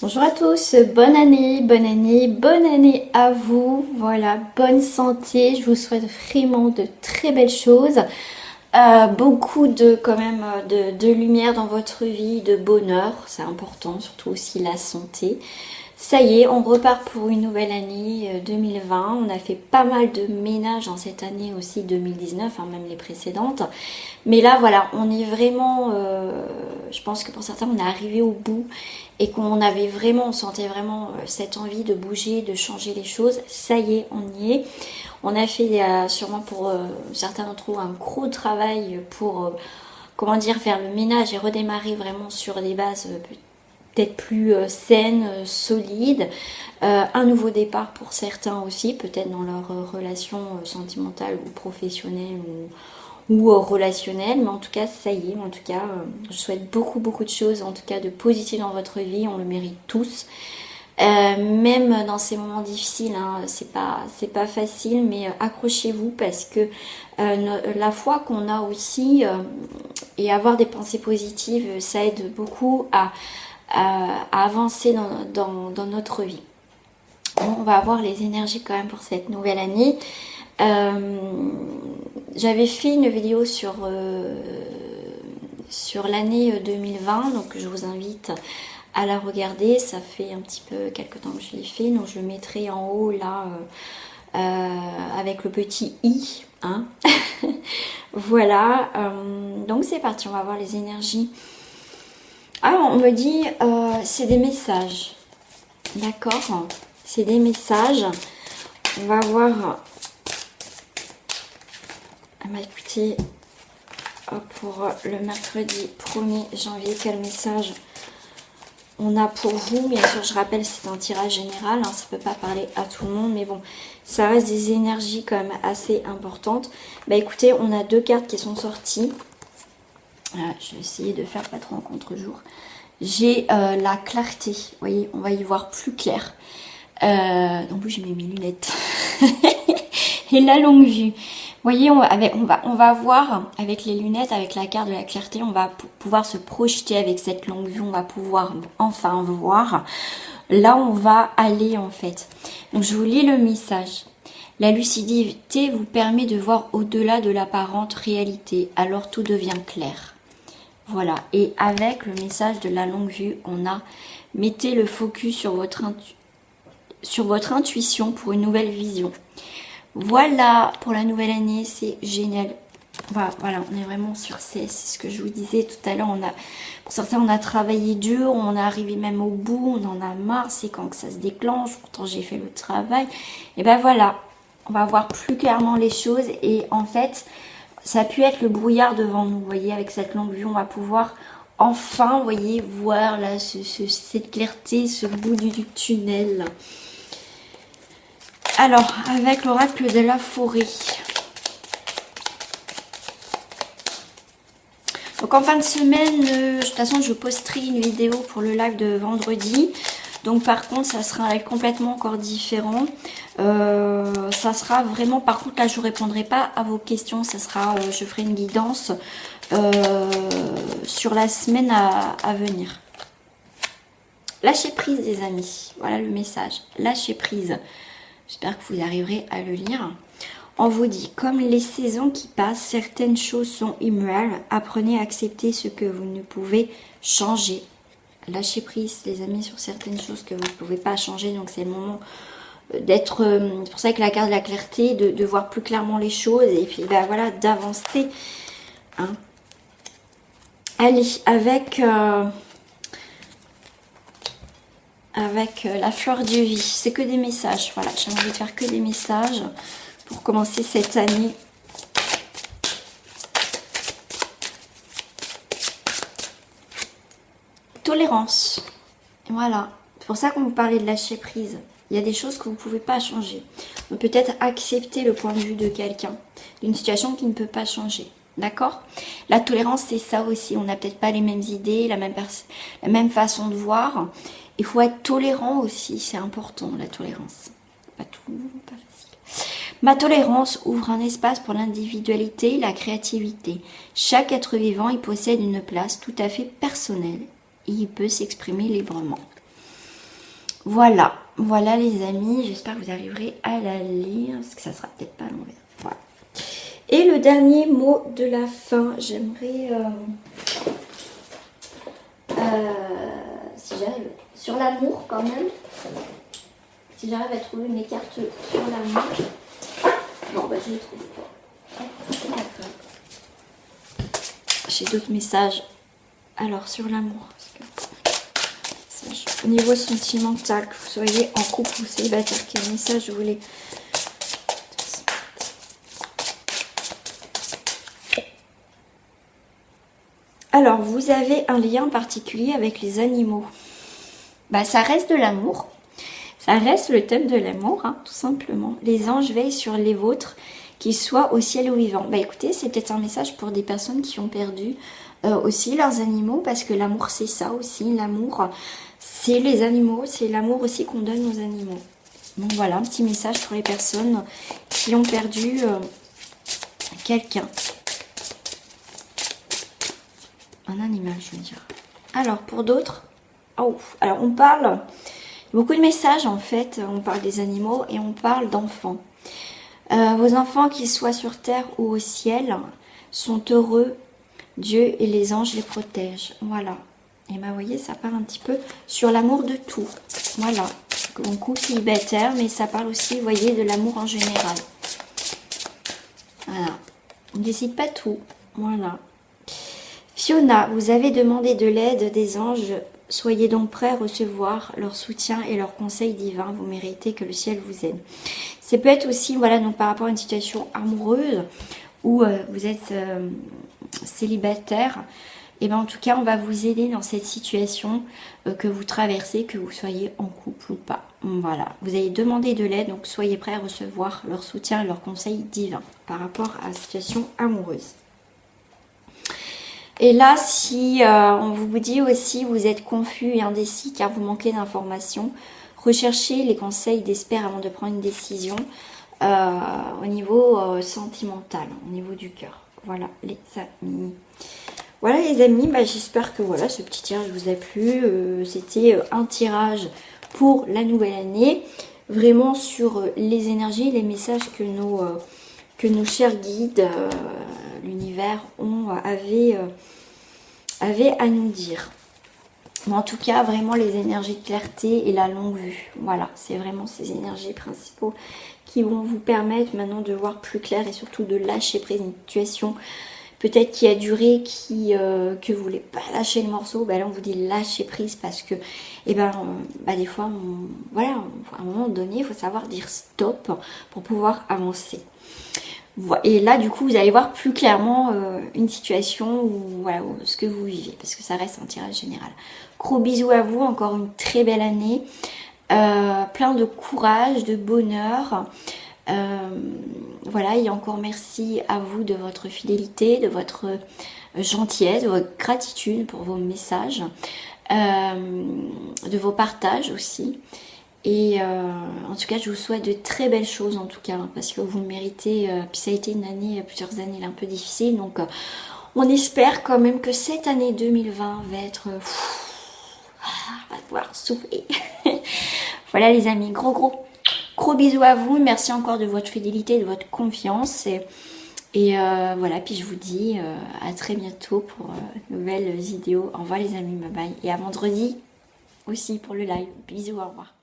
Bonjour à tous, bonne année, bonne année, bonne année à vous. Voilà, bonne santé. Je vous souhaite vraiment de très belles choses. Beaucoup de quand même de lumière dans votre vie, de bonheur, c'est important, surtout aussi la santé. Ça y est, on repart pour une nouvelle année 2020. On a fait pas mal de ménage en cette année aussi 2019, hein, même les précédentes. Mais là, voilà, on est vraiment, je pense que pour certains, on est arrivé au bout et qu'on avait vraiment, on sentait vraiment cette envie de bouger, de changer les choses. Ça y est, on y est. On a fait sûrement pour certains d'entre vous un gros travail pour, comment dire, faire le ménage et redémarrer vraiment sur des bases peut-être plus saines, solides. Un nouveau départ pour certains aussi, peut-être dans leur relation sentimentale ou professionnelle ou relationnelle, mais en tout cas ça y est, en tout cas je souhaite beaucoup de choses, en tout cas de positif dans votre vie, on le mérite tous. Même dans ces moments difficiles, hein, c'est pas facile, mais accrochez-vous parce que la foi qu'on a aussi et avoir des pensées positives, ça aide beaucoup à avancer dans notre vie. Bon, on va avoir les énergies quand même pour cette nouvelle année. J'avais fait une vidéo sur l'année 2020, donc je vous invite à la regarder. Ça fait un petit peu quelques temps que je l'ai fait, donc je le mettrai en haut là avec le petit i. Hein. Voilà, donc c'est parti, on va voir les énergies. Ah, on me dit c'est des messages, d'accord, c'est des messages. On va voir. Ah bah écoutez, pour le mercredi 1er janvier, quel message on a pour vous. Bien sûr, je rappelle, c'est un tirage général, hein, ça ne peut pas parler à tout le monde, mais bon, ça reste des énergies quand même assez importantes. Bah écoutez, on a deux cartes qui sont sorties. Je vais essayer de faire pas trop en contre-jour. J'ai la clarté, vous voyez, on va y voir plus clair. En plus, j'ai mis mes lunettes. Et la longue vue. Vous voyez, on va voir avec les lunettes, avec la carte de la clarté, on va pouvoir se projeter avec cette longue vue, on va pouvoir enfin voir. Là, on va aller en fait. Donc, je vous lis le message. La lucidité vous permet de voir au-delà de l'apparente réalité, alors tout devient clair. Voilà, et avec le message de la longue vue, on a mettez le focus sur votre intuition pour une nouvelle vision. Voilà, pour la nouvelle année, c'est génial. Voilà, on est vraiment sur c'est ce que je vous disais tout à l'heure. Pour certains, on a travaillé dur, on est arrivé même au bout, on en a marre, c'est quand que ça se déclenche. Pourtant, j'ai fait le travail. Et ben voilà, on va voir plus clairement les choses. Et en fait, ça a pu être le brouillard devant nous. Vous voyez, avec cette longue vue, on va pouvoir enfin, vous voyez, voir là, cette clarté, ce bout du tunnel. Alors, avec l'oracle de la forêt. Donc en fin de semaine, de toute façon, je posterai une vidéo pour le live de vendredi. Donc par contre, ça sera un live complètement encore différent. Ça sera vraiment, par contre, là, je ne répondrai pas à vos questions. Ça sera, je ferai une guidance sur la semaine à venir. Lâchez prise, les amis. Voilà le message. Lâchez prise. J'espère que vous arriverez à le lire. On vous dit, comme les saisons qui passent, certaines choses sont immuables. Apprenez à accepter ce que vous ne pouvez changer. Lâchez prise, les amis, sur certaines choses que vous ne pouvez pas changer. Donc c'est le moment d'être... c'est pour ça que la carte de la clarté, de voir plus clairement les choses. Et puis ben, voilà, d'avancer. Hein. Allez, avec la fleur de vie. C'est que des messages. Voilà, j'ai envie de faire que des messages pour commencer cette année. Tolérance. Voilà. C'est pour ça qu'on vous parlait de lâcher prise. Il y a des choses que vous ne pouvez pas changer. Donc peut-être accepter le point de vue de quelqu'un, d'une situation qui ne peut pas changer. D'accord? La tolérance, c'est ça aussi. On n'a peut-être pas les mêmes idées, la même façon de voir. Il faut être tolérant aussi. C'est important, la tolérance. Pas tout, pas facile. Ma tolérance ouvre un espace pour l'individualité et la créativité. Chaque être vivant y possède une place tout à fait personnelle et il peut s'exprimer librement. Voilà, voilà les amis, j'espère que vous arriverez à la lire, parce que ça sera peut-être pas à l'envers. Voilà. Et le dernier mot de la fin, j'aimerais, si j'arrive, sur l'amour quand même, si j'arrive à trouver mes cartes sur l'amour, bon bah je les trouve pas. J'ai d'autres messages, alors sur l'amour, au niveau sentimental, que vous soyez en couple ou célibataire, quel message vous voulez? Alors, vous avez un lien particulier avec les animaux. Bah, ça reste de l'amour. Ça reste le thème de l'amour, hein, tout simplement. Les anges veillent sur les vôtres, qu'ils soient au ciel ou vivants. Bah écoutez, c'est peut-être un message pour des personnes qui ont perdu aussi leurs animaux, parce que l'amour c'est ça aussi. L'amour, c'est les animaux, c'est l'amour aussi qu'on donne aux animaux. Donc voilà, un petit message pour les personnes qui ont perdu quelqu'un. Un animal, je veux dire. Alors, pour d'autres, oh, alors on parle, beaucoup de messages en fait, on parle des animaux et on parle d'enfants. Vos enfants, qu'ils soient sur terre ou au ciel, sont heureux. Dieu et les anges les protègent. Voilà. Et bien, vous voyez, ça parle un petit peu sur l'amour de tout. Voilà. Donc, couple célibataire, mais ça parle aussi, vous voyez, de l'amour en général. Voilà. On ne décide pas tout. Voilà. Fiona, vous avez demandé de l'aide des anges. Soyez donc prêts à recevoir leur soutien et leurs conseils divins. Vous méritez que le ciel vous aide. Ça peut être aussi, voilà, donc par rapport à une situation amoureuse où vous êtes célibataire. Et bien en tout cas, on va vous aider dans cette situation que vous traversez, que vous soyez en couple ou pas. Voilà, vous allez demander de l'aide, donc soyez prêts à recevoir leur soutien et leurs conseils divins par rapport à la situation amoureuse. Et là, si on vous dit aussi vous êtes confus et indécis car vous manquez d'informations, recherchez les conseils d'experts avant de prendre une décision au niveau sentimental, au niveau du cœur. Voilà les amis. Voilà les amis, bah, j'espère que voilà, ce petit tirage vous a plu. C'était un tirage pour la nouvelle année, vraiment sur les énergies, les messages que nos chers guides, l'univers avaient à nous dire. Mais en tout cas, vraiment les énergies de clarté et la longue vue. Voilà, c'est vraiment ces énergies principaux qui vont vous permettre maintenant de voir plus clair et surtout de lâcher prise une situation peut-être qui a duré, que vous voulez pas lâcher le morceau. Ben là, on vous dit lâcher prise parce que, des fois, voilà, à un moment donné, il faut savoir dire stop pour pouvoir avancer. Et là, du coup, vous allez voir plus clairement une situation où, voilà, ce que vous vivez, parce que ça reste un tirage général. Gros bisous à vous, encore une très belle année, plein de courage, de bonheur. Voilà, et encore merci à vous de votre fidélité, de votre gentillesse, de votre gratitude pour vos messages, de vos partages aussi. Et en tout cas, je vous souhaite de très belles choses en tout cas, hein, parce que vous le méritez. Puis ça a été une année, plusieurs années un peu difficiles, donc on espère quand même que cette année 2020 va être... on va pouvoir souffler. Voilà les amis, gros bisous à vous. Merci encore de votre fidélité, de votre confiance. Et voilà, puis je vous dis à très bientôt pour de nouvelles vidéos. Au revoir les amis, bye bye. Et à vendredi aussi pour le live. Bisous, au revoir.